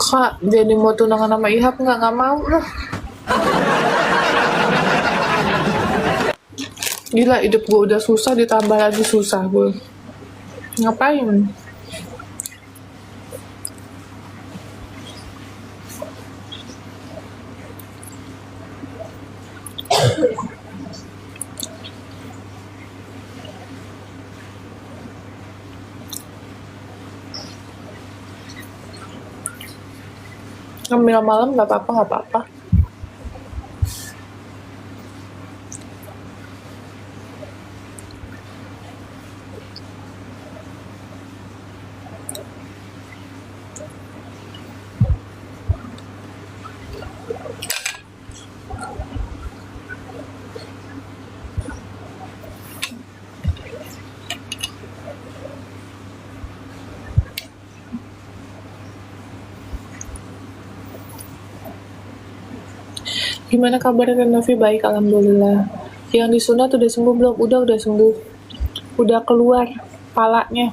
Kak, jadi mau tunangan sama Ihap nggak mau lah. Gila, hidup gue udah susah ditambah lagi susah gue. Ngapain? Ngambil malam nggak apa-apa, nggak apa-apa. Gimana kabarnya Novi? Baik, alhamdulillah. Yang disunat udah sembuh belum? Udah sembuh. Udah keluar palanya.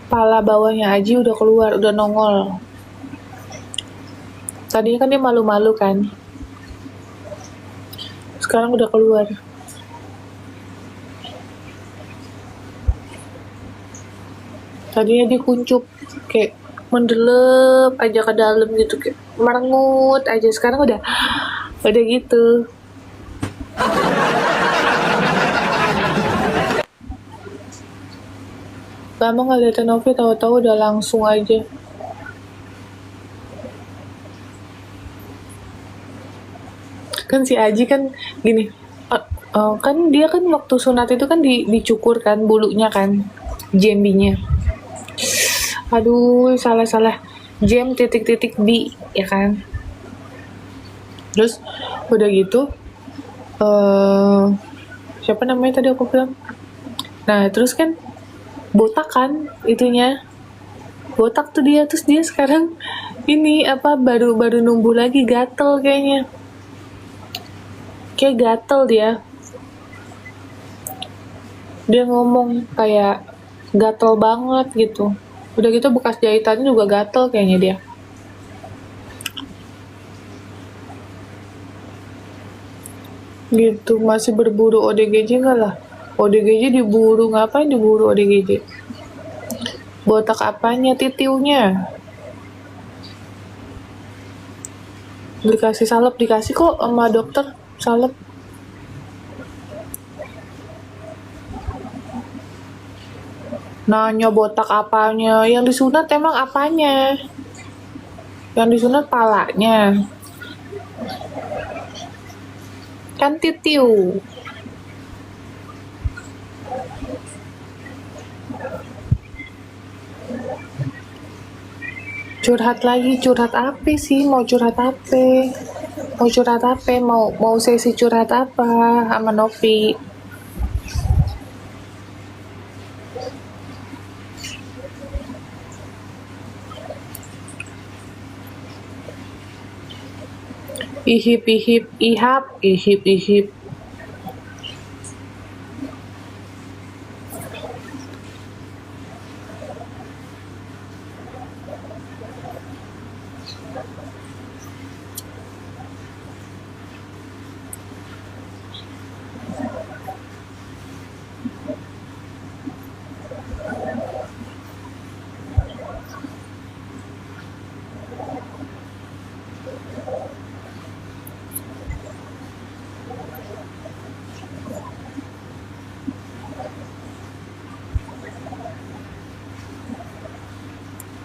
Pala bawahnya Aji udah keluar, udah nongol. Tadinya kan dia malu-malu kan. Sekarang udah keluar. Tadinya dia kuncup, kayak mendelep aja ke dalam gitu, kayak merengut aja. Sekarang udah gitu. Lama nggak liatin Novi, tahu-tahu udah langsung aja. Kan si Aji kan gini, kan dia kan waktu sunat itu kan dicukur kan bulunya kan, jambinya. Aduh, salah jam titik-titik di, ya kan. Terus udah gitu, siapa namanya tadi aku bilang? Nah, terus kan botak kan itunya, botak tuh dia. Terus dia sekarang ini apa, baru numbuh lagi, gatel kayaknya, kayak gatel dia ngomong kayak gatel banget gitu. Udah gitu bekas jahitannya juga gatel kayaknya dia. Gitu, masih berburu ODGJ nggak lah? ODGJ diburu, ngapain diburu ODGJ? Botak apanya? Titiunya. Dikasih salep, dikasih kok sama dokter salep. Nanya botak apanya? Yang disunat emang apanya? Yang disunat palanya. Kan titiu. Curhat lagi, curhat apa sih? Mau curhat apa? Mau sesi curhat apa sama Novi? Ihip, ihap, ihip.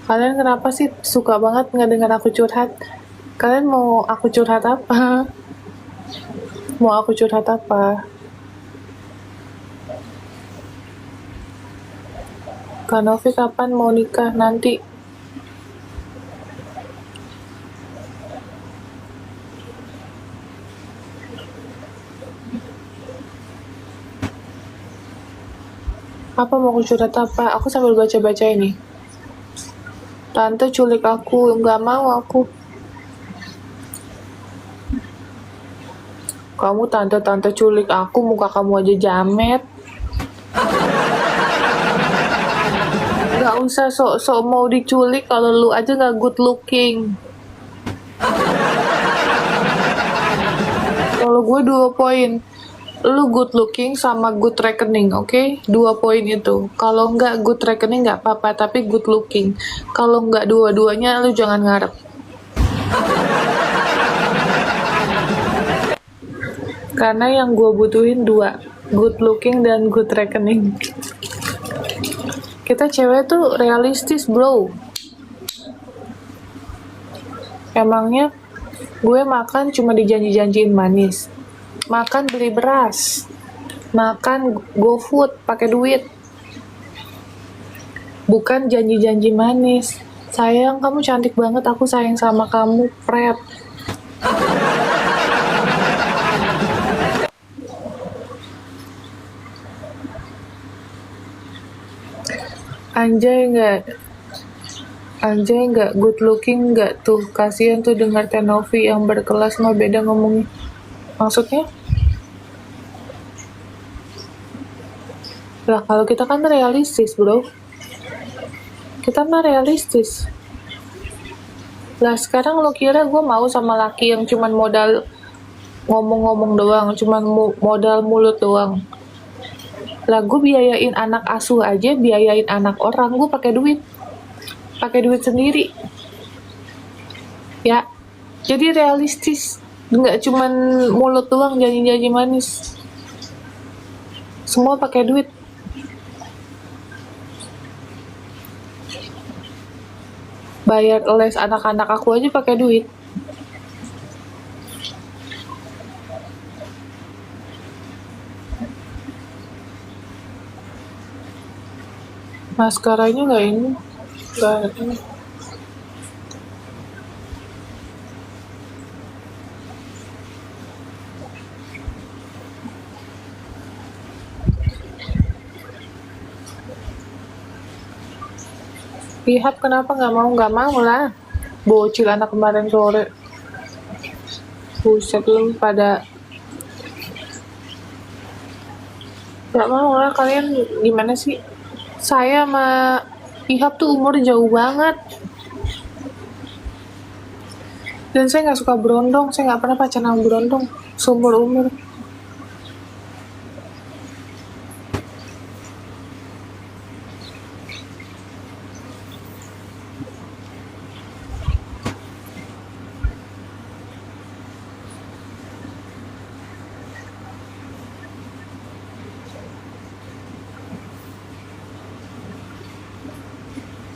Kalian kenapa sih suka banget ngedenger aku curhat? Kalian mau aku curhat apa? Mau aku curhat apa? Kak Novi kapan mau nikah? Nanti. Apa mau aku curhat apa? Aku sambil baca-baca ini. Tante culik aku, nggak mau aku. Kamu tante culik aku, muka kamu aja jamet. Nggak Nggak usah sok-sok mau diculik kalau lu aja nggak good looking. Kalau gue 2 poin. Lu good looking sama good reckoning, oke? 2 poin itu. Kalau nggak good reckoning nggak apa-apa, tapi good looking. Kalau nggak dua-duanya, lu jangan ngarep. Karena yang gue butuhin 2, good looking dan good reckoning. Kita cewek tuh realistis, bro. Emangnya gue makan cuma dijanji-janjiin manis, makan beli beras, makan GoFood pakai duit, bukan janji-janji manis. Sayang, kamu cantik banget, aku sayang sama kamu, prep. Anjay nggak good looking nggak tuh, kasihan tuh dengar Tenovi yang berkelas mah beda ngomongnya. Maksudnya? Lah kalau kita kan realistis, bro. Kita mah realistis. Lah sekarang lo kira gue mau sama laki yang cuman modal ngomong-ngomong doang, cuman modal mulut doang. Lah gue biayain anak asuh aja, biayain anak orang, gue pakai duit sendiri. Ya, jadi realistis, nggak cuman mulut doang janji-janji manis. Semua pakai duit. Bayar les anak-anak aku aja pakai duit. Maskaranya nggak ini, nggak ini. Ihap kenapa nggak mau? Nggak mau lah. Bocil anak kemarin sore. Buset lu pada. Nggak mau lah, kalian gimana sih? Saya sama Ihap tuh umur jauh banget. Dan saya nggak suka berondong, saya nggak pernah pacaran sama berondong seumur umur.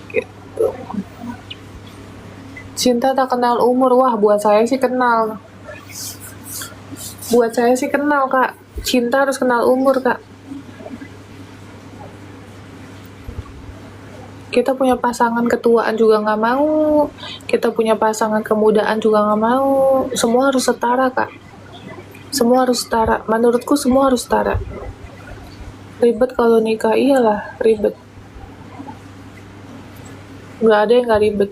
Gitu. Cinta tak kenal umur, wah buat saya sih kenal. Buat saya sih kenal, Kak. Cinta harus kenal umur, Kak. Kita punya pasangan ketuaan juga nggak mau, kita punya pasangan kemudaan juga nggak mau. Semua harus setara, Kak. Semua harus setara. Menurutku semua harus setara. Ribet kalau nikah, iyalah ribet. Nggak ada yang nggak ribet.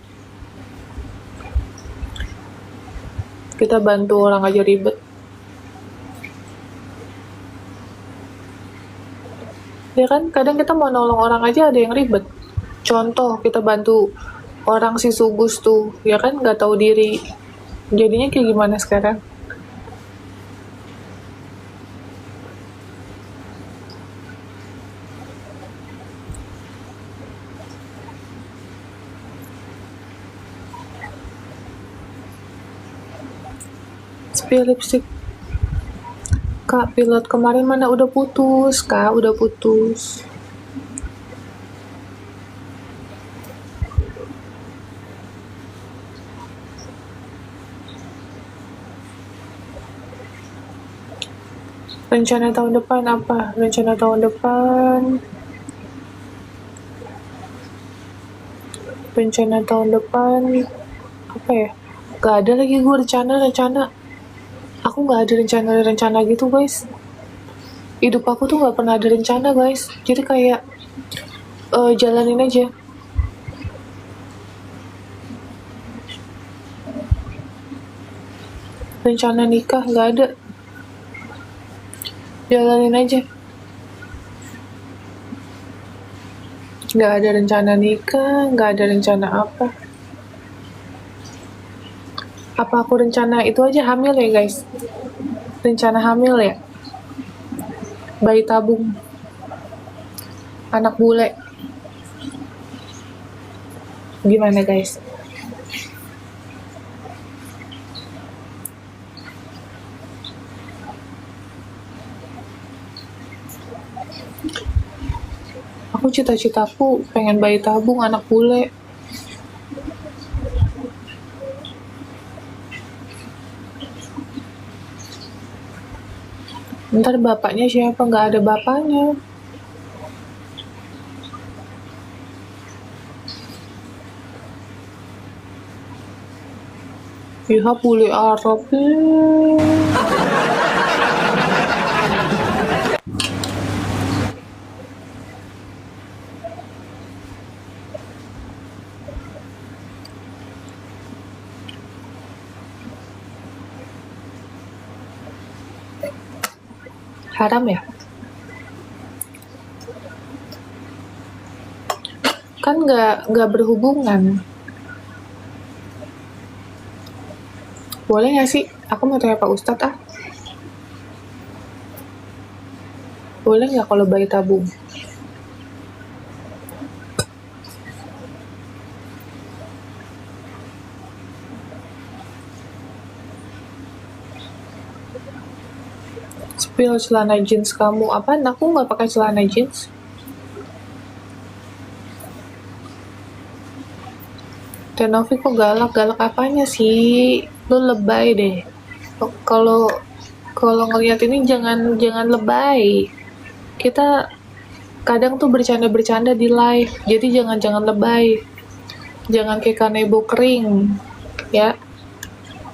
Kita bantu orang aja ribet. Ya kan, kadang kita mau nolong orang aja ada yang ribet. Contoh, kita bantu orang si Sugus tuh, ya kan nggak tahu diri. Jadinya kayak gimana sekarang? Spill lipstick. Kak, pilot kemarin mana udah putus, Kak, udah putus. Rencana tahun depan apa? Rencana tahun depan. Rencana tahun depan apa ya? Gak ada lagi gue rencana. Aku gak ada rencana gitu, guys. Hidup aku tuh gak pernah ada rencana, guys. Jadi kayak jalanin aja. Rencana nikah gak ada. Jalanin aja. Nggak ada rencana nikah, nggak ada rencana apa. Apa aku rencana itu aja hamil ya guys? Rencana hamil ya? Bayi tabung, anak bule. Gimana guys? Aku cita-citaku pengen bayi tabung, anak bule. Ntar bapaknya siapa? Nggak ada bapaknya. Iya bule Arab. Haram ya? Kan nggak berhubungan. Boleh nggak sih? Aku mau tanya Pak Ustadz ah. Boleh nggak kalau bayi tabung? Spill celana jeans kamu. Apaan? Aku nggak pakai celana jeans. Tenovi kok galak apanya sih? Lu lebay deh. Kalau ngeliat ini jangan lebay. Kita kadang tuh bercanda di live. Jadi jangan lebay. Jangan kayak kanebo kering. Ya.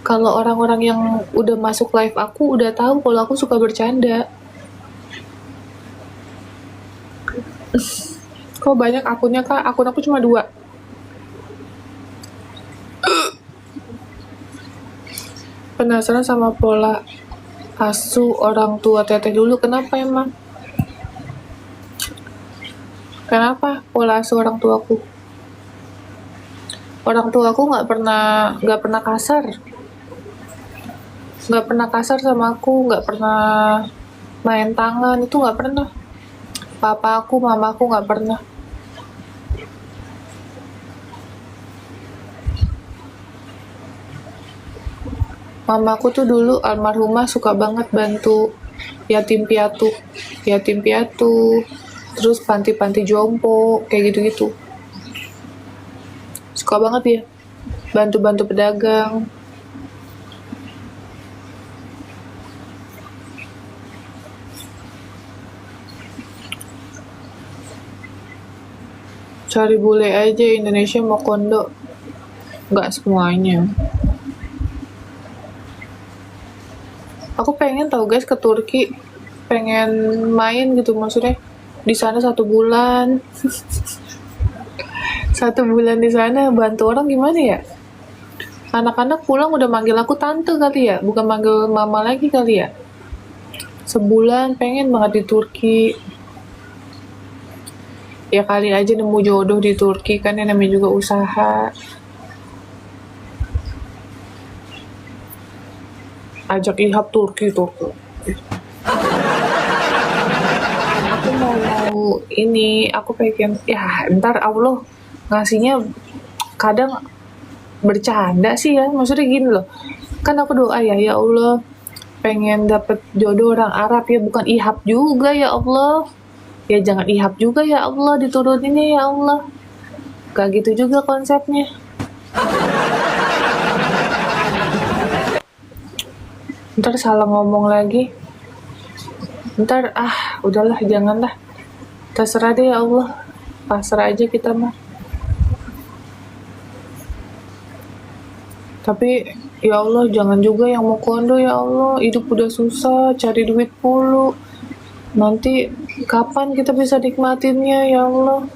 Kalau orang-orang yang udah masuk live aku udah tahu kalau aku suka bercanda. Kok banyak akunnya kak? Akun aku cuma 2. Penasaran sama pola asuh orang tua teteh dulu. Kenapa emang? Kenapa pola asuh orang tuaku? Orang tuaku nggak pernah kasar. Nggak pernah kasar sama aku, nggak pernah main tangan, itu nggak pernah. Papa aku, mama aku nggak pernah. Mamaku tuh dulu almarhumah suka banget bantu yatim piatu, terus panti jompo, kayak gitu-gitu. Suka banget ya, bantu-bantu pedagang. Cari bule aja, Indonesia mau kondo. Nggak semuanya. Aku pengen tahu guys ke Turki, pengen main gitu, maksudnya di sana 1 bulan. 1 bulan di sana bantu orang gimana ya? Anak-anak pulang udah manggil aku tante kali ya, bukan manggil mama lagi kali ya. Sebulan pengen banget di Turki. Ya kali aja nemu jodoh di Turki, kan yang namanya juga usaha. Ajak ihap Turki. Aku mau ini, aku pengen ya ntar Allah ngasihnya kadang bercanda sih ya, maksudnya gini loh, kan aku doa ya Allah pengen dapet jodoh orang Arab ya, bukan ihap juga ya Allah, ya jangan ihap juga ya Allah dituruninnya ya Allah, gak gitu juga konsepnya. Ntar salah ngomong lagi, ntar udahlah janganlah, terserah deh ya Allah, pasrah aja kita mah. Tapi ya Allah jangan juga yang mau kondo ya Allah, hidup udah susah, cari duit mulu, nanti kapan kita bisa nikmatinnya ya Allah.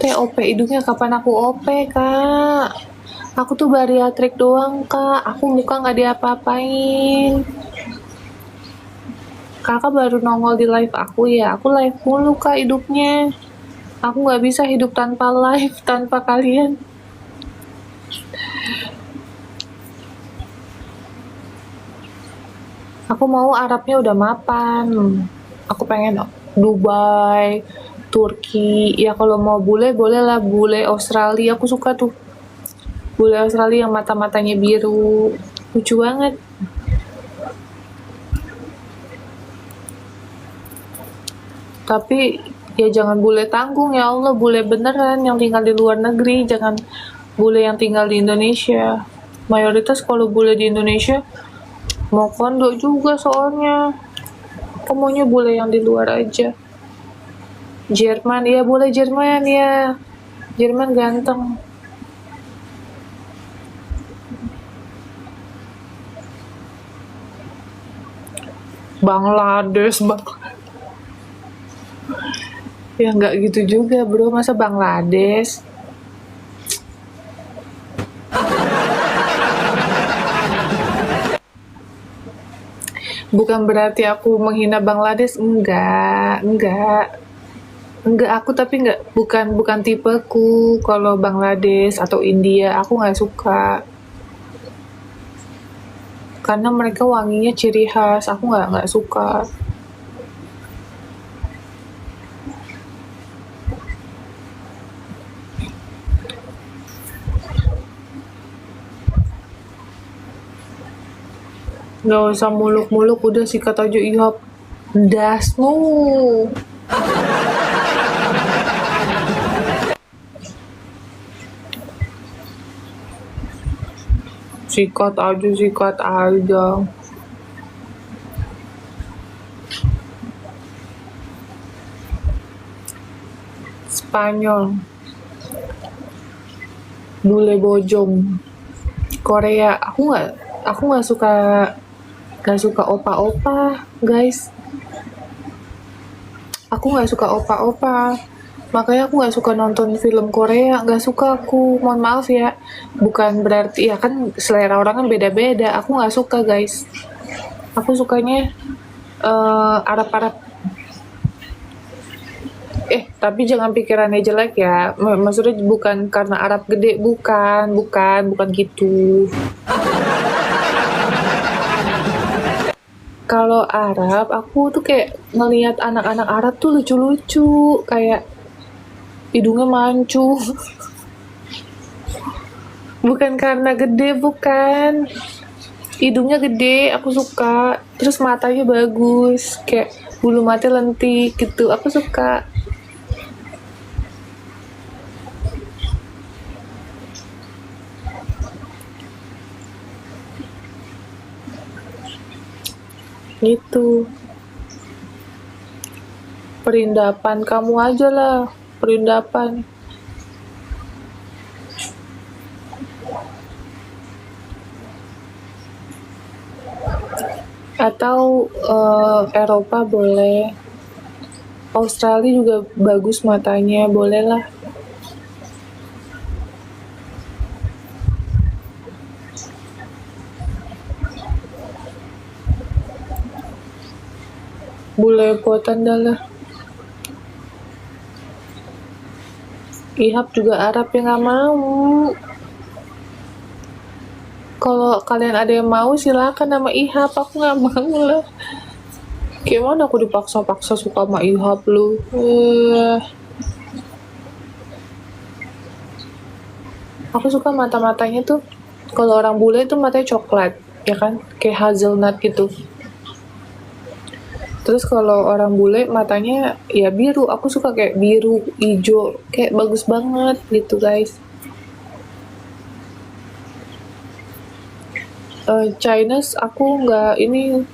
Teh OP hidungnya kapan aku OP, Kak? Aku tuh bariatrik doang, Kak. Aku muka nggak diapa-apain. Kakak baru nongol di live aku ya. Aku live mulu, Kak, hidupnya. Aku nggak bisa hidup tanpa live, tanpa kalian. Aku mau Arabnya udah mapan. Aku pengen Dubai, Turki. Ya kalau mau bule boleh lah, bule Australia. Aku suka tuh. Bule Australia yang mata-matanya biru. Lucu banget. Tapi ya jangan bule tanggung ya Allah, bule beneran yang tinggal di luar negeri, jangan bule yang tinggal di Indonesia. Mayoritas kalau bule di Indonesia mau kondo juga soalnya. Aku maunya bule yang di luar aja. Jerman, ya boleh Jerman ya. Jerman ganteng. Bangladesh, ya nggak gitu juga bro, masa Bangladesh. Bukan berarti aku menghina Bangladesh, enggak aku tapi enggak, bukan tipeku. Kalau Bangladesh atau India aku nggak suka karena mereka wanginya ciri khas, aku nggak suka. Nggak usah muluk-muluk, udah sikat aja ihap. Dasmu. Sikat aja. Spanyol. Bule bojong. Korea, aku nggak suka opa-opa, guys. Aku nggak suka opa-opa. Makanya aku nggak suka nonton film Korea, nggak suka aku. Mohon maaf ya. Bukan berarti ya kan selera orang kan beda-beda. Aku nggak suka guys. Aku sukanya Arab-Arab. Tapi jangan pikirannya jelek ya. Maksudnya bukan karena Arab gede, bukan gitu. Kalau Arab, aku tuh kayak ngelihat anak-anak Arab tuh lucu-lucu, kayak hidungnya mancung. Bukan karena gede, bukan. Hidungnya gede, aku suka. Terus matanya bagus, kayak bulu mata lentik gitu. Aku suka. Gitu. Perindapan kamu aja lah, perindapan. Atau Eropa boleh. Australia juga bagus matanya, boleh lah. Bule potan dah lah. Ihap juga Arab yang nggak mau. Kalau kalian ada yang mau silakan nama Ihap, aku nggak mau lah. Gimana aku dipaksa-paksa suka sama Ihap lu? Aku suka mata-matanya tuh. Kalau orang bule tuh matanya coklat, ya kan? Kayak hazelnut gitu. Terus kalau orang bule matanya ya biru, aku suka kayak biru, hijau, kayak bagus banget gitu guys. Chinese aku nggak ini,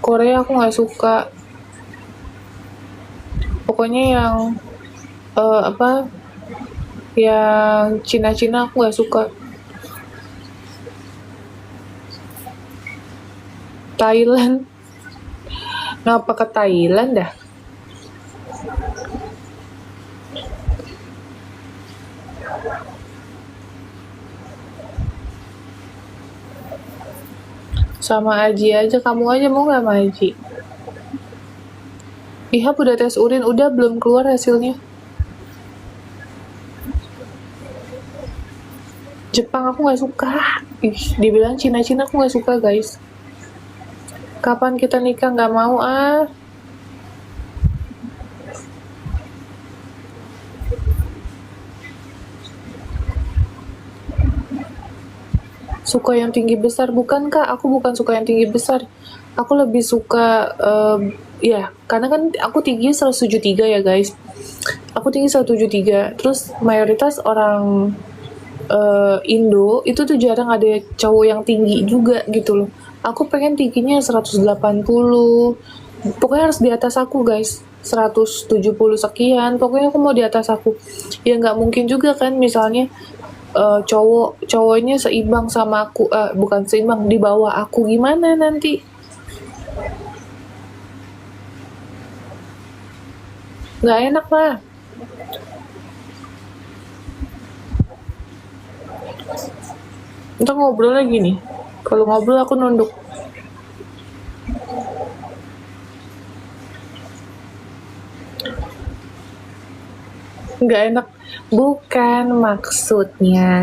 Korea aku nggak suka. Pokoknya yang yang Cina-Cina aku nggak suka. Thailand, ngapa ke Thailand dah? Sama Aji aja, kamu aja mau nggak sama Aji? Ihap udah tes urin, udah belum keluar hasilnya. Jepang aku nggak suka. Dibilang Cina-Cina aku nggak suka guys. Kapan kita nikah? Nggak mau ah. Suka yang tinggi besar, bukan kak, aku bukan suka yang tinggi besar, aku lebih suka ya karena kan aku tinggi 173 ya guys, aku tinggi 173, terus mayoritas orang Indo itu tuh jarang ada cowok yang tinggi juga gitu loh. Aku pengen tingginya 180, pokoknya harus di atas aku guys, 170 sekian, pokoknya aku mau di atas aku. Ya nggak mungkin juga kan misalnya cowoknya seimbang sama aku, bukan seimbang, di bawah aku, gimana nanti? Nggak enak lah. Ntar ngobrol lagi nih, kalau ngobrol aku nunduk. Nggak enak, bukan maksudnya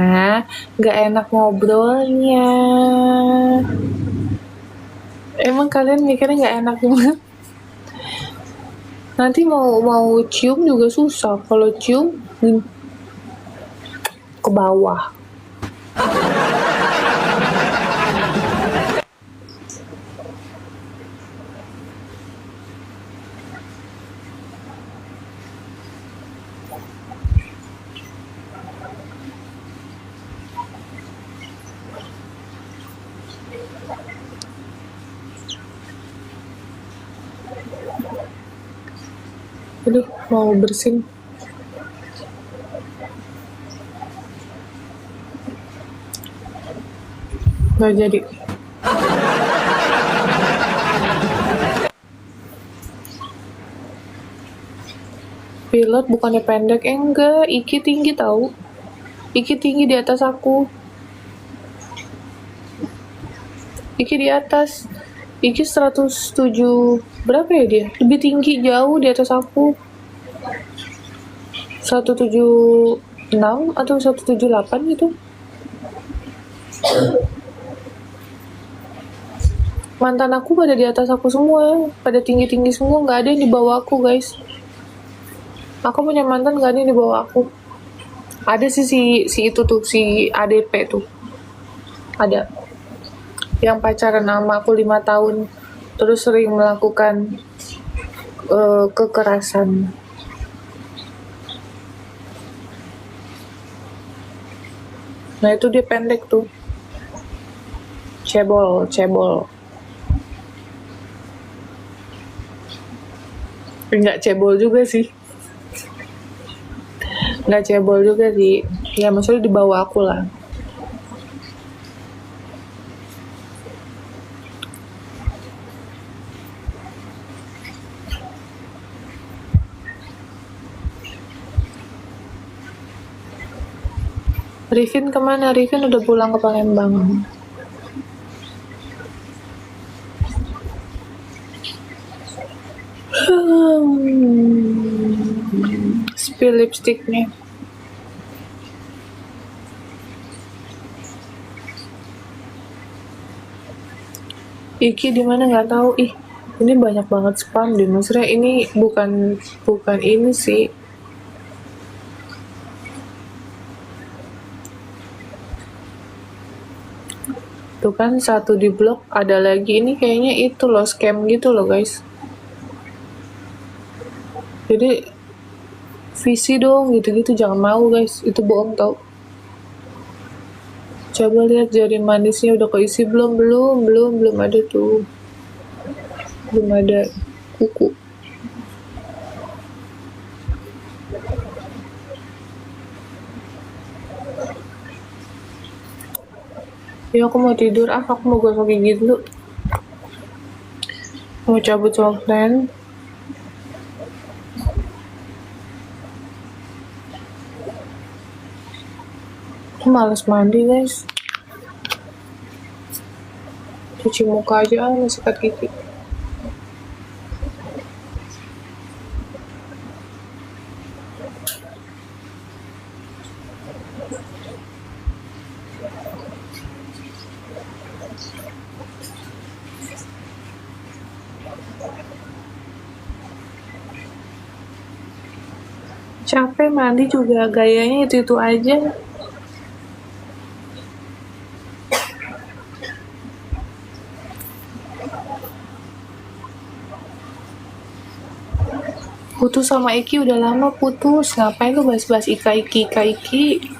nggak enak ngobrolnya. Emang kalian mikirnya nggak enak banget? Nanti mau cium juga susah, kalau cium ke bawah. Aduh, mau bersin. Nggak jadi. Pilot bukannya pendek, enggak, Iki tinggi tahu. Iki tinggi di atas aku. Iki di atas. Iki 107 berapa ya dia? Lebih tinggi jauh di atas aku. 176 atau 178 gitu. Mantan aku pada di atas aku semua, pada tinggi-tinggi semua, nggak ada yang di bawah aku guys. Aku punya mantan nggak ada yang di bawah aku. Ada sih si itu tuh, si ADP tuh. Ada. Yang pacaran sama aku 5 tahun, terus sering melakukan kekerasan. Nah itu dia pendek tuh. Cebol. Nggak cebol juga sih. Ya maksudnya di bawah aku lah. Rifin kemana? Rifin udah pulang ke Palembang. Spill lipsticknya. Iki di mana nggak tahu. Ini banyak banget spam deh. Maksudnya ini bukan ini sih. Tuh kan satu di blok, ada lagi ini kayaknya itu loh, scam gitu loh guys. Jadi visi dong gitu-gitu, jangan mau guys, itu bohong tau. Coba lihat jari manisnya udah keisi belum ada tuh, belum ada kuku. Ya aku mau tidur, aku mau gosok gigi dulu, mau cabut softland. Males mandi guys, cuci muka aja masih sikat gigi. Capek mandi juga gayanya itu aja. Putus sama Iki udah lama putus, ngapain lu bahas-bahas Ika Iki.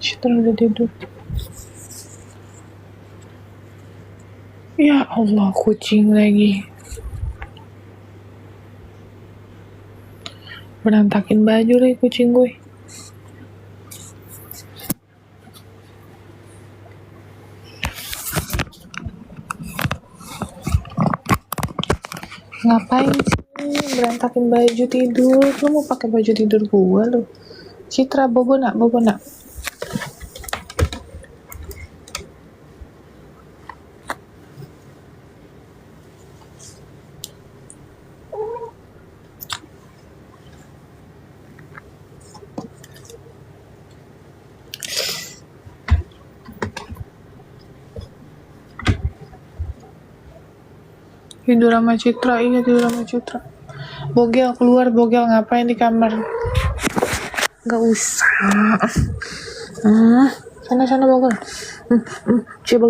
Citra udah tidur. Ya Allah, kucing lagi. Berantakin baju lagi kucing gue. Ngapain sih berantakin baju tidur? Lu mau pakai baju tidur gua lu? Citra, bobo nak. Tidur sama Citra, iya tidur sama Citra. Bogel keluar, Bogel ngapain di kamar? Gak usah. Sana Bogel. Coba.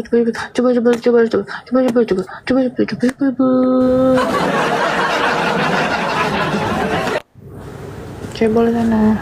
Cebol sana.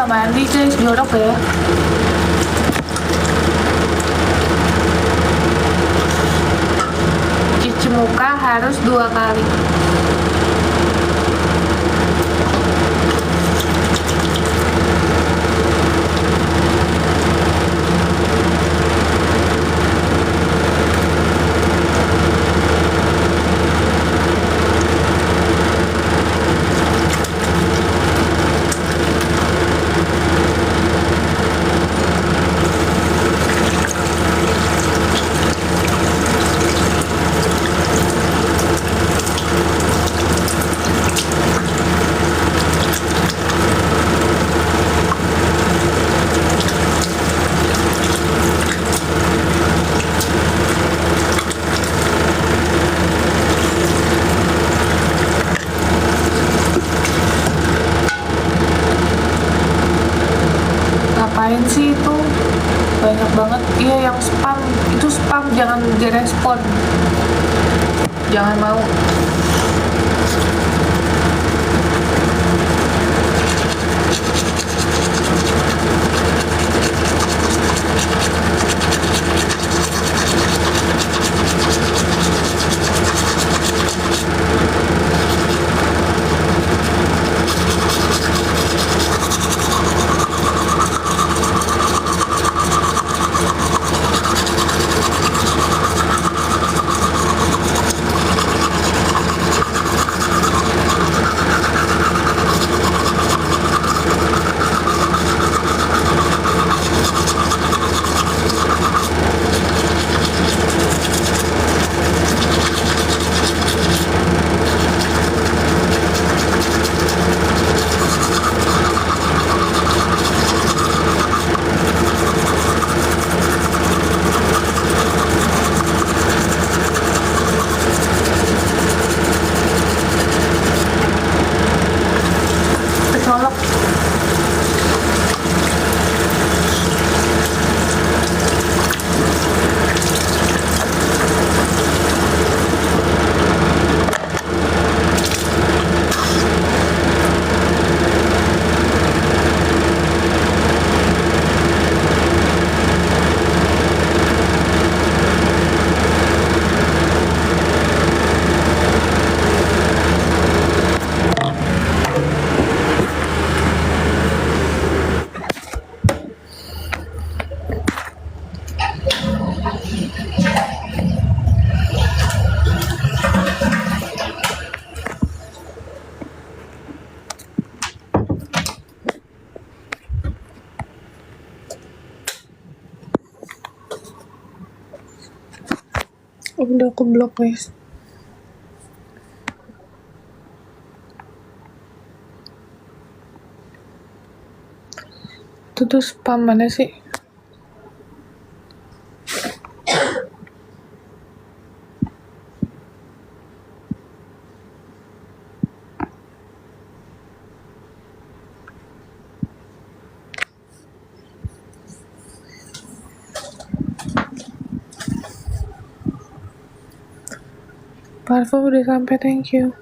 Mandi guys, jorok ya. Cuci muka harus 2 kali. jangan direspon, jangan mau. Kecolok. Udah aku blok guys. Itu tuh spam mana sih? Parfum udah sampai, thank you.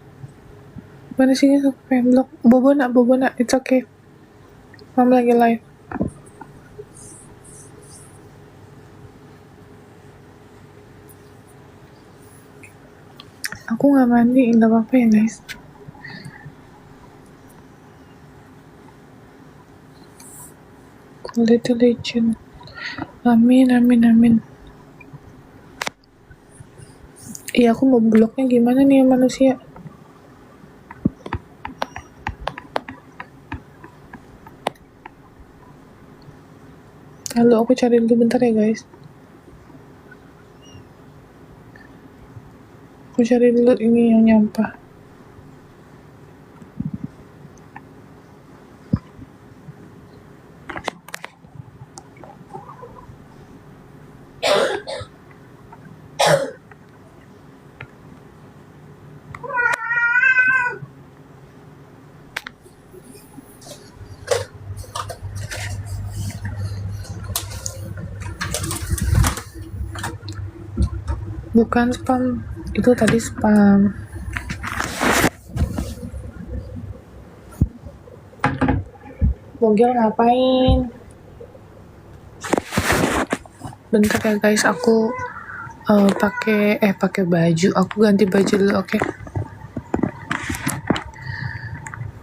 Mana sih aku pengen blok. Bobona, it's okay. Mama lagi live. Aku nggak mandi, nggak apa-apa ya guys. Quality legend. Amin. Iya, aku mau bloknya gimana nih ya manusia? Lalu aku cari dulu bentar ya guys. Aku cari dulu ini yang nyampah. Bukan spam, itu tadi spam. Bogel ngapain? Bentar ya guys, aku pakai baju. Aku ganti baju dulu, oke?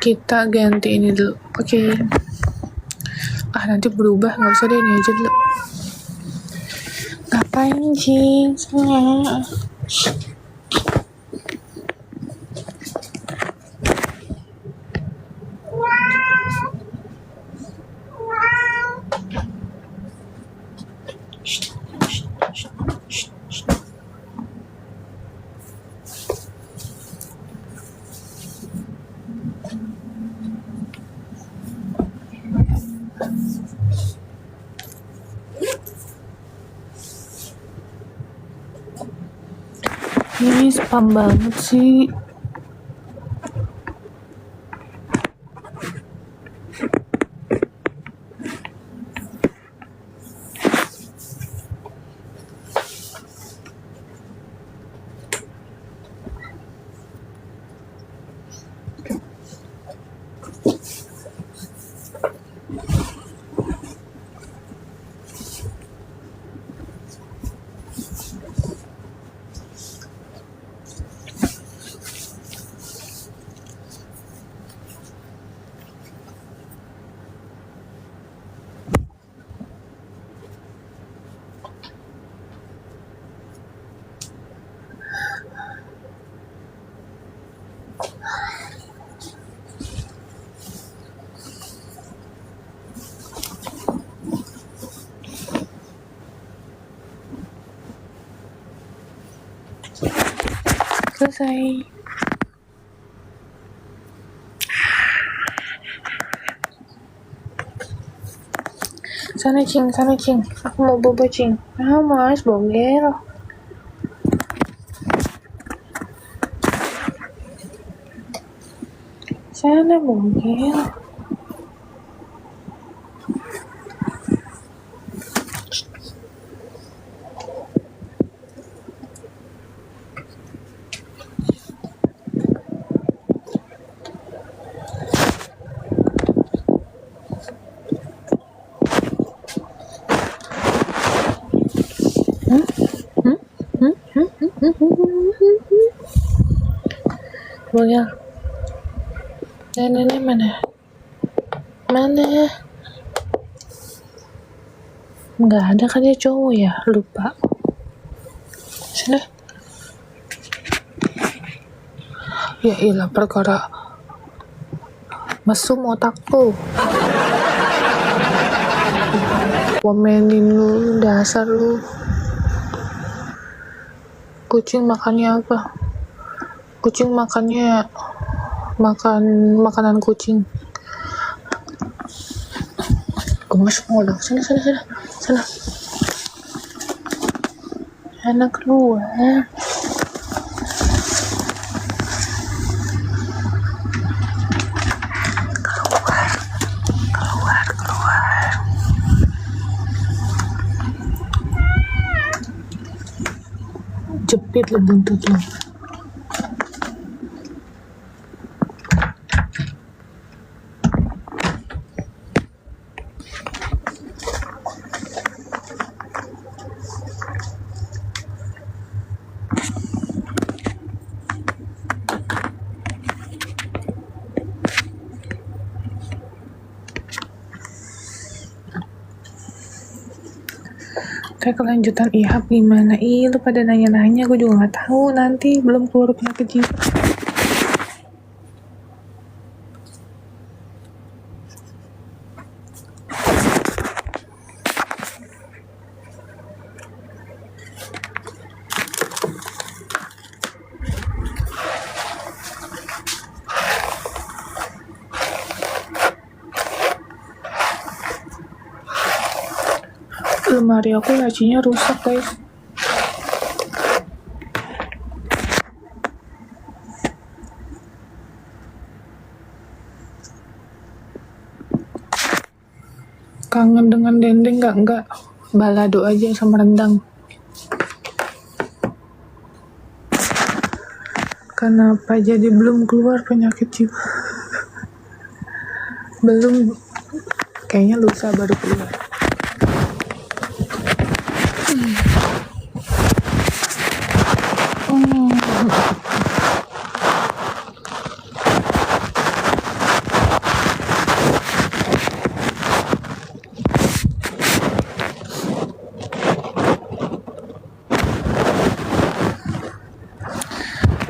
Kita ganti ini dulu, oke? Nanti berubah, nggak usah deh, ini aja dulu. Ngapain sih? Ini spam banget sih. selesai. Sana Cing, aku mau bobo Cing. Mas, bonggel. Sana bonggel. Bonggel. Nenek mana? Nggak ada kan dia cowok ya, lupa. Sana. Ya ilah, perkara mesum otakku. Komenin lu, dasar lu. Kucing makannya apa? Kucing makannya makanan kucing. Gemes mulu. Sana. Anak keluar. Jepit lo buntut lo. Kayak kelanjutan IHAP gimana? Lu pada nanya-nanya, gue juga nggak tahu. Nanti belum keluar penyakit jiwa. Lemari aku lacinya rusak guys. Kangen dengan dendeng enggak balado aja sama rendang. Kenapa jadi belum keluar penyakit jiwa? Belum, kayaknya lusa baru keluar.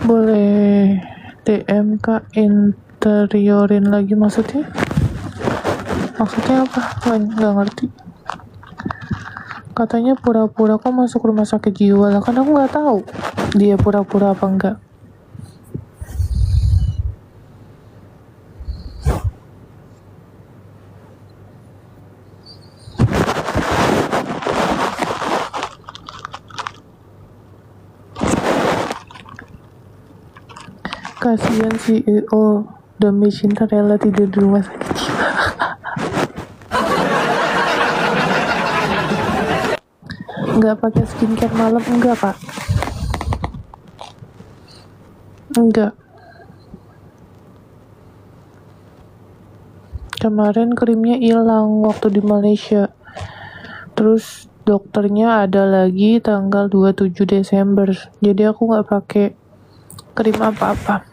Boleh DM Kak, interiorin lagi maksudnya apa? Nggak ngerti. Katanya pura-pura kok masuk rumah sakit jiwa lah, kan aku nggak tahu dia pura-pura apa enggak. Kasihan CEO demi cinta rela tidur di rumah sakit jiwa. Nggak pakai skincare malam enggak Pak? Enggak. Kemarin krimnya hilang waktu di Malaysia. Terus dokternya ada lagi tanggal 27 Desember. Jadi aku nggak pakai krim apa-apa.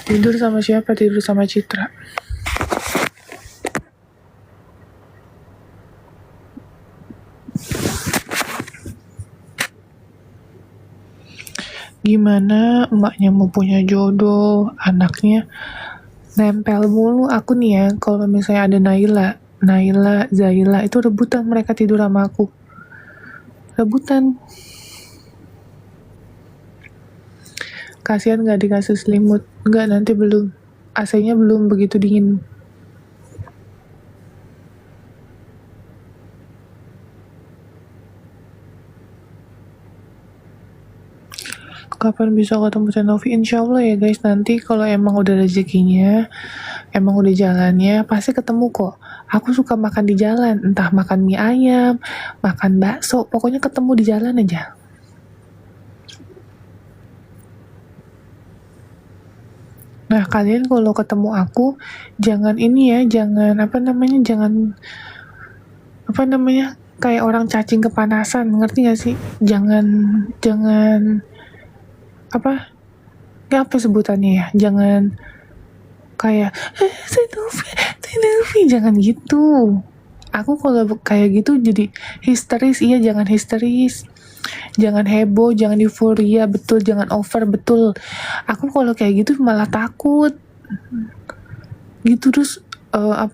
Tidur sama siapa? Tidur sama Citra. Gimana emaknya mau punya jodoh, anaknya nempel mulu. Aku nih ya, kalau misalnya ada Naila, Zaila, itu rebutan mereka tidur sama aku. Rebutan. Kasihan gak dikasih selimut. Enggak, nanti belum. AC-nya belum begitu dingin. Kapan bisa ketemu Tenovi? Insya Allah ya guys, nanti kalau emang udah rezekinya, emang udah jalannya, pasti ketemu kok. Aku suka makan di jalan, entah makan mie ayam, makan bakso, pokoknya ketemu di jalan aja. Nah, kalian kalau ketemu aku, jangan ini ya, jangan kayak orang cacing kepanasan, ngerti gak sih? Jangan apa? Ya apa sebutannya ya? Jangan kayak Tenovi, jangan gitu. Aku kalau kayak gitu jadi histeris. Iya, jangan histeris, jangan heboh, jangan euforia, betul, jangan over, betul. Aku kalau kayak gitu malah takut gitu. Terus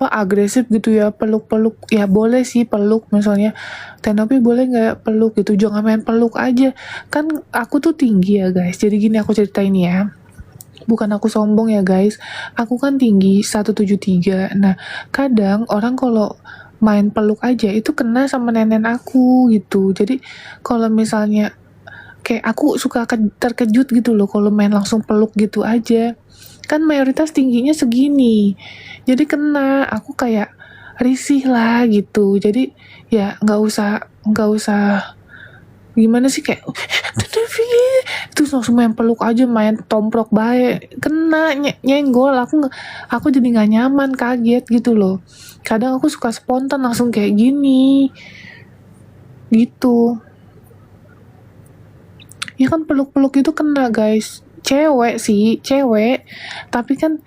agresif gitu ya, peluk ya boleh sih, peluk misalnya Tenopi boleh nggak peluk gitu, jangan main peluk aja. Kan aku tuh tinggi ya guys, jadi gini aku ceritain ya, bukan aku sombong ya guys, aku kan tinggi 173. Nah kadang orang kalau main peluk aja itu kena sama nenek aku gitu. Jadi kalau misalnya kayak aku suka terkejut gitu loh kalau main langsung peluk gitu aja, kan mayoritas tingginya segini, jadi kena aku kayak risih lah gitu. Jadi ya nggak usah gimana sih, kayak terus langsung main peluk aja, main tomprok baik, kena nyenggol. Aku jadi nggak nyaman, kaget gitu loh. Kadang aku suka spontan langsung kayak gini gitu. Ya kan peluk-peluk itu kena guys, cewek sih, cewek, tapi kan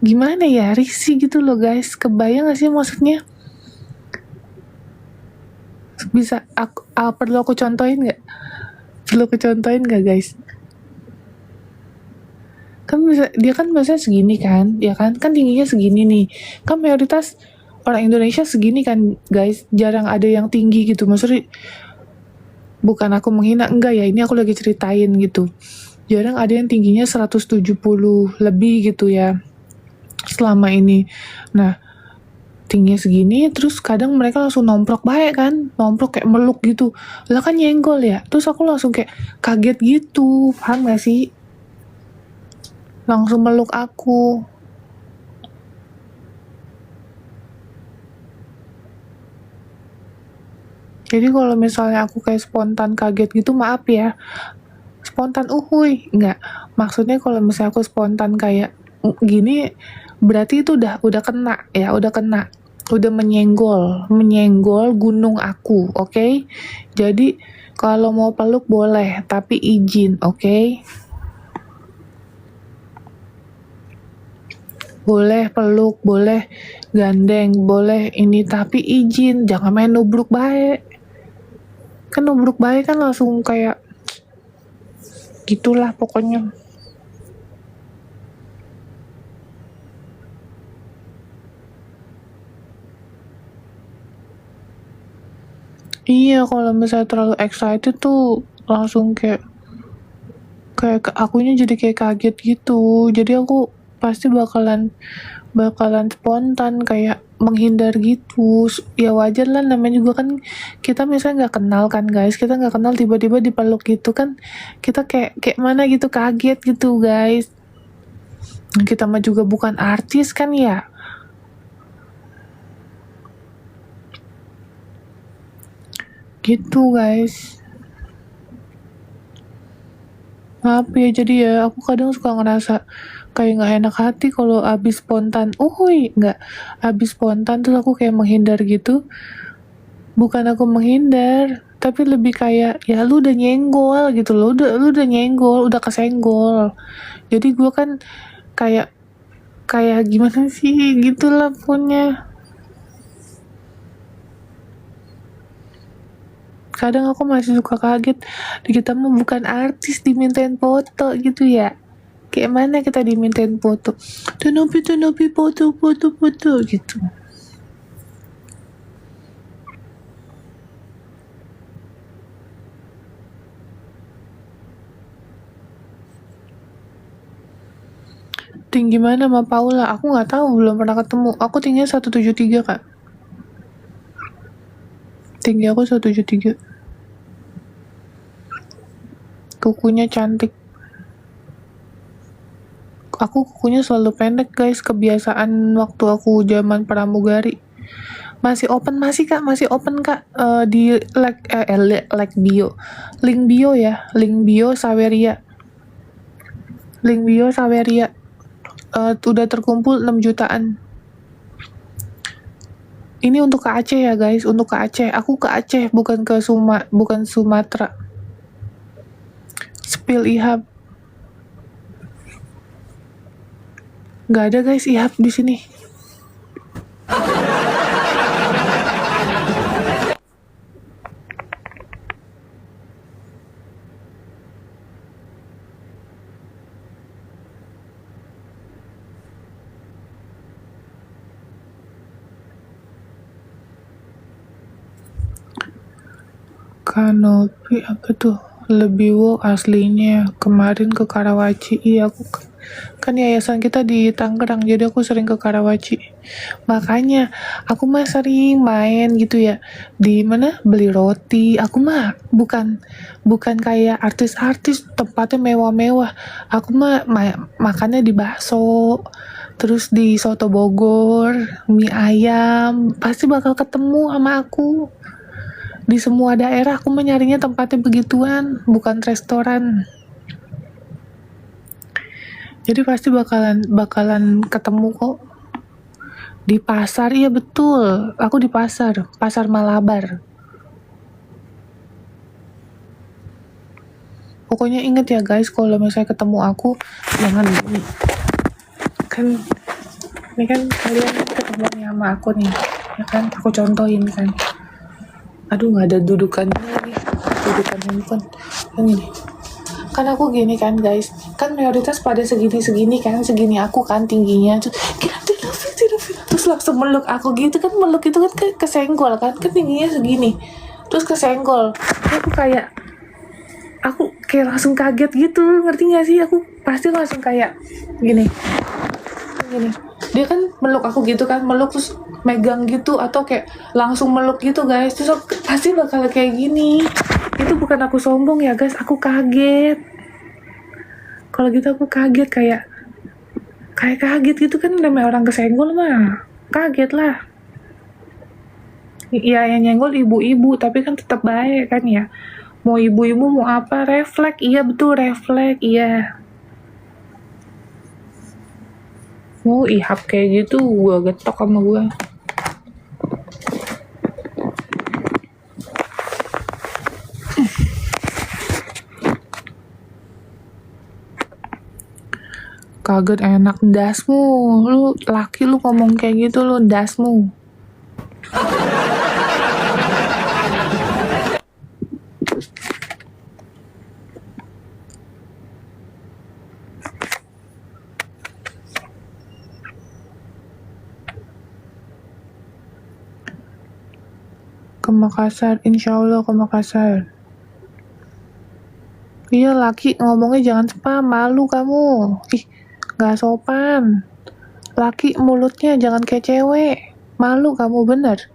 gimana ya, risih gitu loh guys. Kebayang gak sih maksudnya? Bisa perlu aku contohin nggak? Perlu aku contohin nggak guys? Kan bisa, dia kan biasanya segini kan, ya kan tingginya segini nih, kan mayoritas orang Indonesia segini kan guys, jarang ada yang tinggi gitu. Maksudnya bukan aku menghina, enggak ya, ini aku lagi ceritain gitu. Jarang ada yang tingginya 170 lebih gitu ya selama ini. Nah tingginya segini, terus kadang mereka langsung nomprok baik kan, nomprok kayak meluk gitu lah, kan nyenggol ya. Terus aku langsung kayak kaget gitu, paham gak sih? Langsung meluk aku. Jadi kalau misalnya aku kayak spontan kaget gitu, maaf ya, spontan uhuy, enggak. Maksudnya kalau misalnya aku spontan kayak gini, berarti itu udah kena ya, udah menyenggol gunung aku, oke? Okay? Jadi kalau mau peluk boleh, tapi izin, oke? Okay? Boleh peluk, boleh gandeng, boleh ini, tapi izin, jangan main nubruk baik. Kan nubruk baik kan langsung kayak gitulah pokoknya. Iya, kalau misalnya terlalu excited tuh langsung kayak akunya jadi kayak kaget gitu. Jadi aku pasti bakalan spontan kayak menghindar gitu. Ya wajar lah, namanya juga kan kita misalnya nggak kenal kan guys, kita nggak kenal tiba-tiba dipeluk gitu kan, kita kayak mana gitu, kaget gitu guys. Kita mah juga bukan artis kan ya, gitu guys. Maaf ya, jadi ya aku kadang suka ngerasa kayak nggak enak hati kalau abis spontan, nggak, abis spontan terus aku kayak menghindar gitu. Bukan aku menghindar, tapi lebih kayak ya lu udah nyenggol gitu loh, lu udah nyenggol, udah kesenggol. Jadi gue kan kayak kayak gimana sih gitulah pokoknya. Kadang aku masih suka kaget, kita mah bukan artis dimintain foto gitu ya. Kayak mana kita dimintain foto? Tunupi foto gitu. Tinggi mana sama Paula? Aku nggak tahu, belum pernah ketemu. Aku tingginya 173 kak. Tinggi aku 173. Kukunya cantik. Aku kukunya selalu pendek guys, kebiasaan waktu aku zaman pramugari. Masih open kak di link bio ya, link bio Saweria. Udah terkumpul 6 jutaan. Ini untuk ke Aceh ya guys, untuk ke Aceh. Aku ke Aceh, bukan Sumatera. Spill Ihab. Nggak ada guys Ihab di sini. Kanopi apa tuh? Lebih wow aslinya. Kemarin ke Karawaci. Iya, aku kan yayasan kita di Tangerang, jadi aku sering ke Karawaci. Makanya aku mah sering main gitu ya. Di mana beli roti. Aku mah bukan kayak artis-artis tempatnya mewah-mewah. Aku mah makannya di bakso, terus di soto Bogor, mie ayam. Pasti bakal ketemu sama aku. Di semua daerah aku nyarinya tempatnya begituan, bukan restoran. Jadi pasti bakalan ketemu kok. Di pasar, iya betul. Aku di pasar Malabar. Pokoknya inget ya guys, kalau misalnya ketemu aku, jangan gini. Ini kan kalian ketemu sama aku nih, ya kan? Aku contohin kan. Aduh, nggak ada dudukan lagi, dudukan handphone yang ini. Kan aku gini kan guys, kan mayoritas pada segini kan, segini aku kan tingginya, terus terus langsung meluk aku gitu kan, meluk itu kan kesenggol kan tingginya segini, terus kesenggol. Aku kayak langsung kaget gitu, ngerti gak sih? Aku pasti langsung kayak gini. Dia kan meluk aku gitu kan, meluk terus megang gitu, atau kayak langsung meluk gitu guys, terus aku pasti bakal kayak gini. Itu bukan aku sombong ya guys, aku kaget. Kalau gitu aku kaget, kayak kaget gitu kan, namanya orang kesenggol mah kaget lah. Iya, yang nyenggol ibu-ibu, tapi kan tetap baik kan ya. Mau ibu-ibu mau apa, refleks. Iya betul, refleks. Iya. Mau Ihab kayak gitu, gue getok sama gue. Kaget enak dasmu. Lu laki lu ngomong kayak gitu, lu dasmu. Ke Makassar, insya Allah ke Makassar. Iya, laki ngomongnya jangan spam, malu kamu. Ih, gak sopan. Laki mulutnya jangan kayak cewek, malu kamu bener.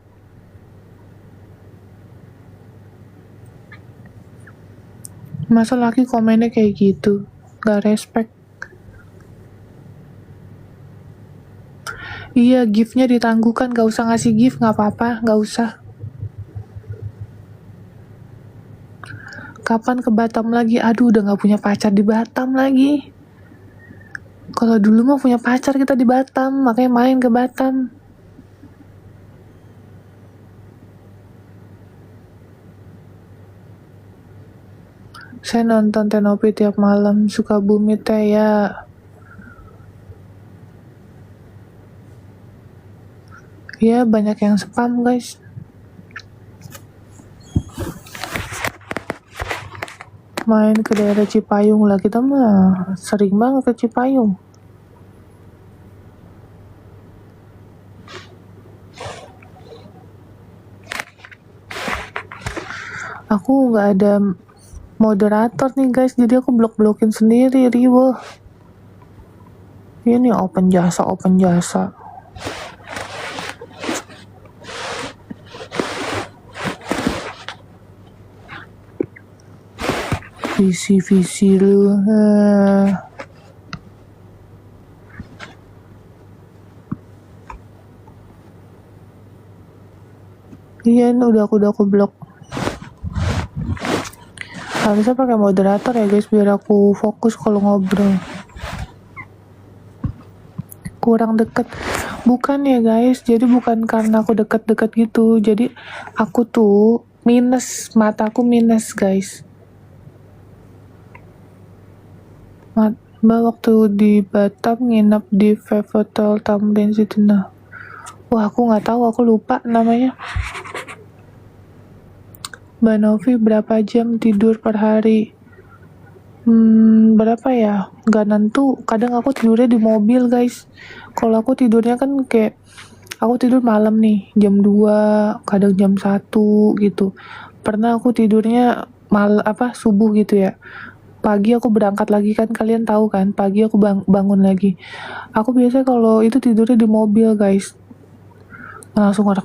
Masa laki komennya kayak gitu, gak respect. Iya, giftnya ditangguhkan, gak usah ngasih gift, gak apa-apa, gak usah. Kapan ke Batam lagi? Aduh, udah gak punya pacar di Batam lagi. Kalau dulu mah punya pacar kita di Batam, makanya main ke Batam. Saya nonton Tenopi tiap malam, Sukabumi teh ya. Ya, banyak yang spam guys. main ke daerah Cipayung lah, kita mah sering banget ke Cipayung. Aku nggak ada moderator nih guys, jadi aku blok-blokin sendiri, riweh. Ini open jasa. Visi lu. Iya, udah aku blok. Harusnya pakai moderator ya guys, biar aku fokus kalau ngobrol. Kurang deket. Bukan ya guys, jadi bukan karena aku deket-deket gitu. Jadi aku tuh minus, mataku minus guys. Mbak waktu di Batam nginep di Hotel Tamrin situ nah. Wah aku nggak tahu, aku lupa namanya. Mbak Novi berapa jam tidur per hari? Berapa ya? Gak nentu. Kadang aku tidurnya di mobil guys. Kalau aku tidurnya kan kayak aku tidur malam nih jam 2, kadang jam 1 gitu. Pernah aku tidurnya subuh gitu ya. Pagi aku berangkat lagi kan, kalian tahu kan, pagi aku bangun lagi. Aku biasanya kalau itu tidurnya di mobil guys. Langsung ada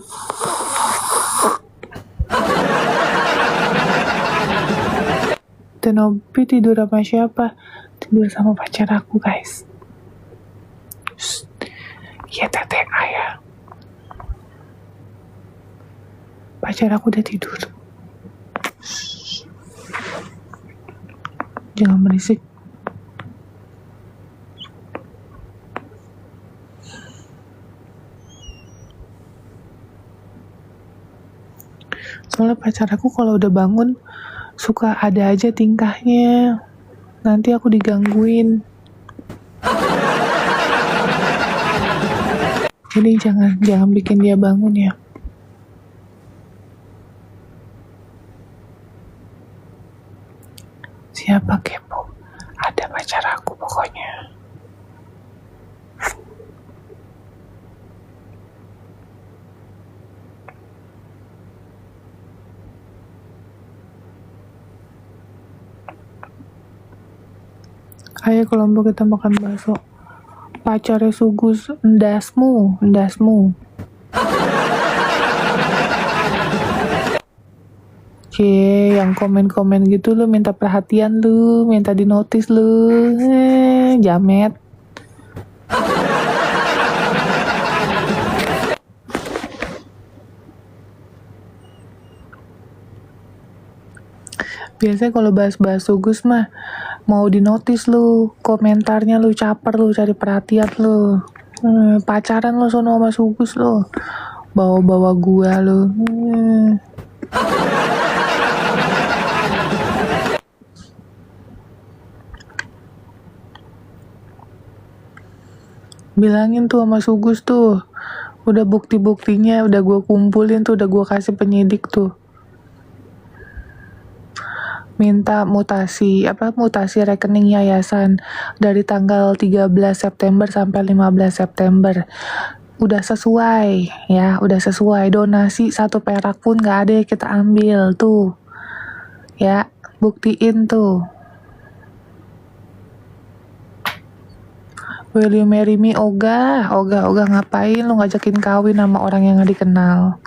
Tenopi tidur sama siapa? Tidur sama pacar aku guys. Iya teteh ayah. Pacar aku udah tidur. Jangan berisik. Soalnya pacar aku kalau udah bangun suka ada aja tingkahnya. Nanti aku digangguin. Jadi jangan bikin dia bangun ya. Siapa kepo? Ada pacar aku pokoknya. Ayo ke Lombok kita makan bakso. Pacarnya Sugus, endasmu. Yang komen-komen gitu lu minta perhatian lu, minta di notice lu. Jamet. Biasanya kalau bahas-bahas Sugus mah mau di notice lu, komentarnya lu caper lu, cari perhatian lu. Pacaran lu sono sama Sugus lu. Bawa-bawa gua lu. Bilangin tuh sama Sugus tuh. Udah bukti-buktinya udah gua kumpulin tuh, udah gua kasih penyidik tuh. Minta mutasi rekening yayasan dari tanggal 13 September sampai 15 September. Udah sesuai ya, donasi 1 perak pun gak ada yang kita ambil tuh ya, buktiin tuh. Will you marry me? Ogah ngapain lu ngajakin kawin sama orang yang gak dikenal?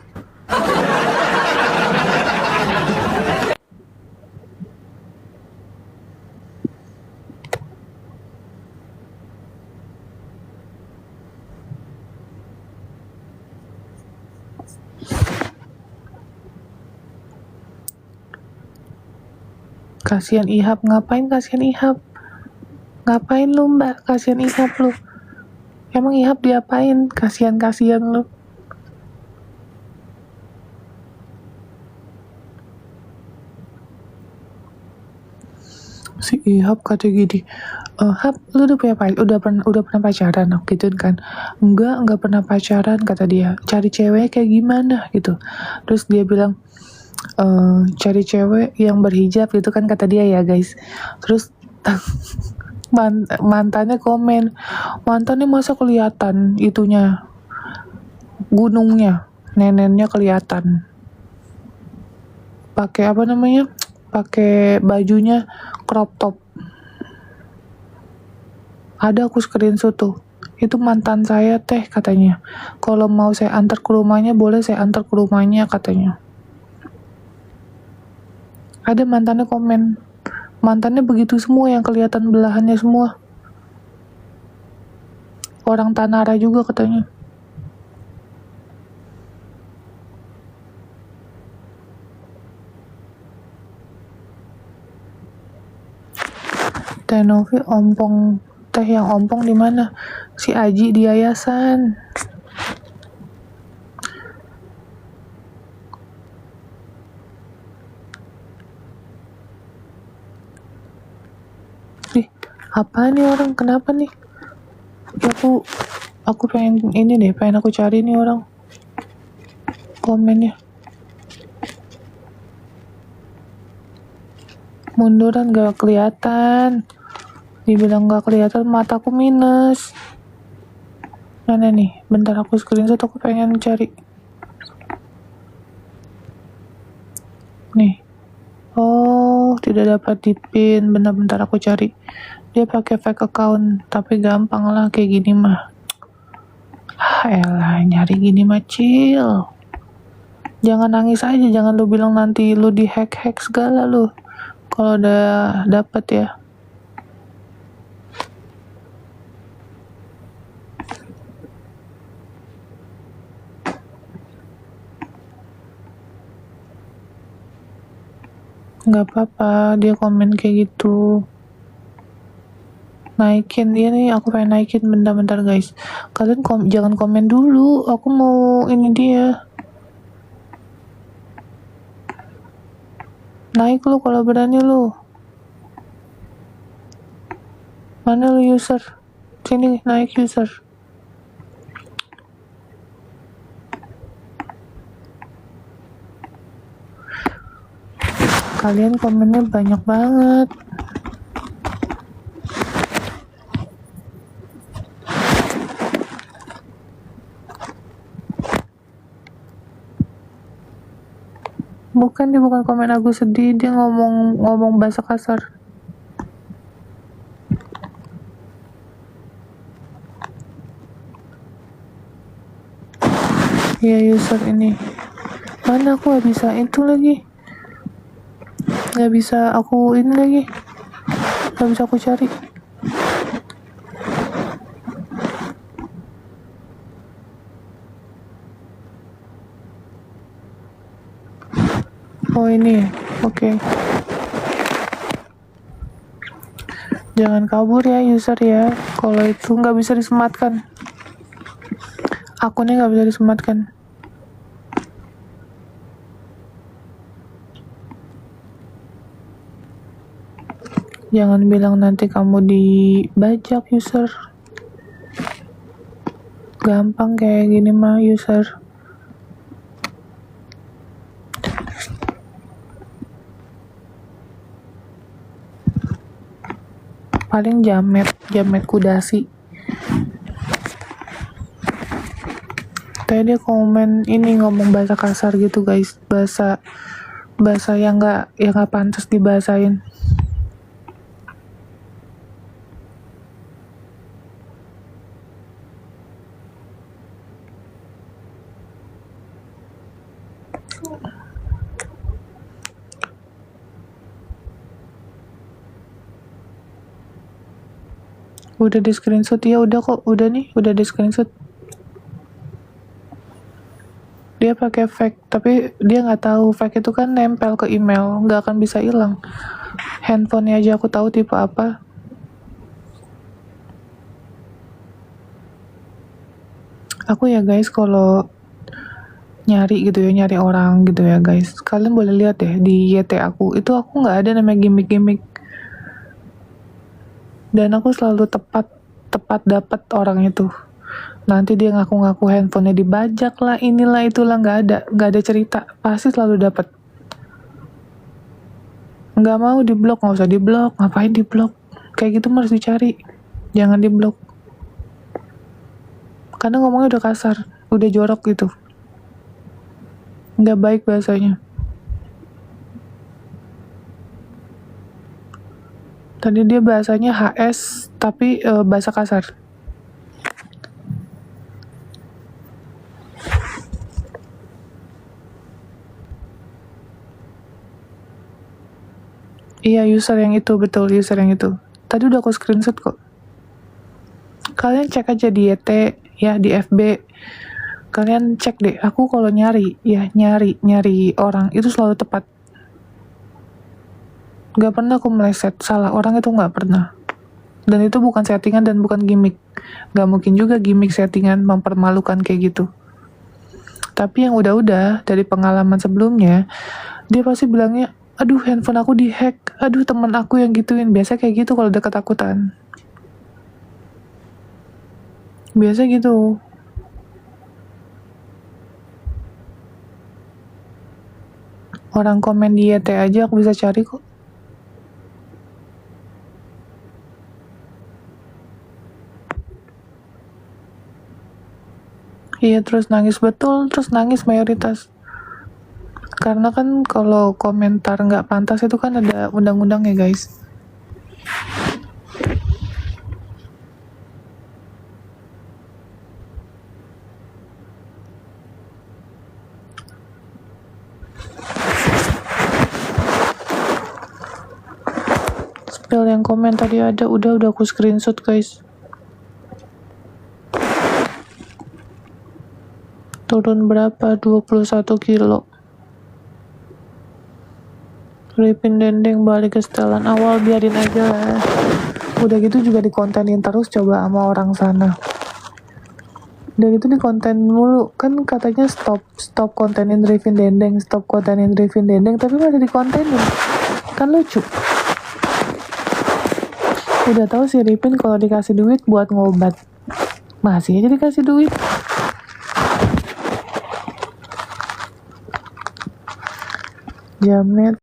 Kasihan Ihab, ngapain kasihan Ihab? Ngapain lu mbak, kasihan Ihab lu? Emang Ihab diapain? Kasihan lu. Si Ihab kata gini, Hab, lu udah pernah pacaran? Aku gituin kan. Enggak pernah pacaran kata dia. Cari cewek kayak gimana gitu. Terus dia bilang, cari cewek yang berhijab gitu kan kata dia ya guys. Terus mantannya komen, mantannya masa kelihatan itunya, gunungnya, neneknya kelihatan, pakai apa namanya, pakai bajunya crop top. Ada aku screenshot tuh, itu mantan saya teh katanya, kalau mau saya antar ke rumahnya boleh saya antar ke rumahnya katanya. Ada mantannya komen, mantannya begitu semua, yang kelihatan belahannya semua, orang Tanara juga katanya. Teh Novi ompong, teh yang ompong di mana? Si Aji di yayasan. Apa nih orang, kenapa nih ya, aku pengen ini deh, pengen aku cari nih orang komennya. Munduran gak kelihatan, dibilang gak kelihatan, mataku minus. Mana nih, bentar aku screenshot, aku pengen cari nih. Oh, tidak dapat dipin, bentar aku cari. Dia pakai fake account, tapi gampang lah kayak gini mah. Elah, nyari gini mah chill. Jangan nangis aja, jangan lu bilang nanti lu di hack segala lu. Kalau udah dapet ya. Nggak apa-apa, dia komen kayak gitu. Naikin dia nih, aku pengen naikin, bentar guys. Kalian jangan komen dulu, aku mau ini dia. Naik lu kalau berani lu. Mana lu user? Sini, naik user. Kalian komennya banyak banget. Bukan, dia bukan komen aku sedih, dia ngomong bahasa kasar. Ya user ini. Mana aku gak bisa itu lagi. Gak bisa aku ini lagi. Gak bisa aku cari. Oh ini, oke. Jangan kabur ya user ya. Kalau itu nggak bisa disematkan, akunnya nggak bisa disematkan. Jangan bilang nanti kamu dibajak user. Gampang kayak gini mah user. Paling jamet kudasi. Tadi dia komen ini, ngomong bahasa kasar gitu guys, bahasa yang nggak pantas dibahasain. Udah di screenshot ya, udah kok, udah di screenshot. Dia pakai fake, tapi dia nggak tahu fake itu kan nempel ke email, nggak akan bisa hilang. Handphonenya aja aku tahu tipe apa. Aku ya guys, kalau nyari gitu ya, nyari orang gitu ya guys, kalian boleh lihat deh di YT aku nggak ada namanya gimmick. Dan aku selalu tepat dapat orang itu. Nanti dia ngaku-ngaku handphonenya dibajak lah, inilah itulah, nggak ada cerita, pasti selalu dapat. Nggak mau diblok, nggak usah diblok, ngapain diblok, kayak gitu harus dicari, jangan diblok, karena ngomongnya udah kasar, udah jorok gitu, nggak baik bahasanya. Tadi dia bahasanya HS tapi bahasa kasar. Iya, user yang itu, betul, user yang itu. Tadi udah aku screenshot kok. Kalian cek aja di YT, ya, di FB. Kalian cek deh, aku kalau nyari orang, itu selalu tepat. Gak pernah aku meleset, salah orang itu gak pernah. Dan itu bukan settingan dan bukan gimmick. Gak mungkin juga gimmick settingan mempermalukan kayak gitu. Tapi yang udah-udah, dari pengalaman sebelumnya, dia pasti bilangnya, aduh handphone aku dihack, aduh temen aku yang gituin. Biasa kayak gitu kalau udah ketakutan. Biasa gitu. Orang komen di YT aja aku bisa cari kok. Iya, terus nangis, betul, terus nangis mayoritas. Karena kan kalau komentar nggak pantas itu kan ada undang-undangnya guys. Spell yang komen tadi ada, udah aku screenshot guys. Turun berapa? 21 kilo. Ripin dendeng balik ke setelan awal, biarin aja lah. Udah gitu juga dikontenin terus coba sama orang sana. Udah gitu dikonten mulu, kan katanya stop kontenin Ripin dendeng, stop kontenin Ripin dendeng, tapi masih dikontenin. Kan lucu. Udah tahu si Ripin kalau dikasih duit buat ngobat, masih aja dikasih duit. Jamet.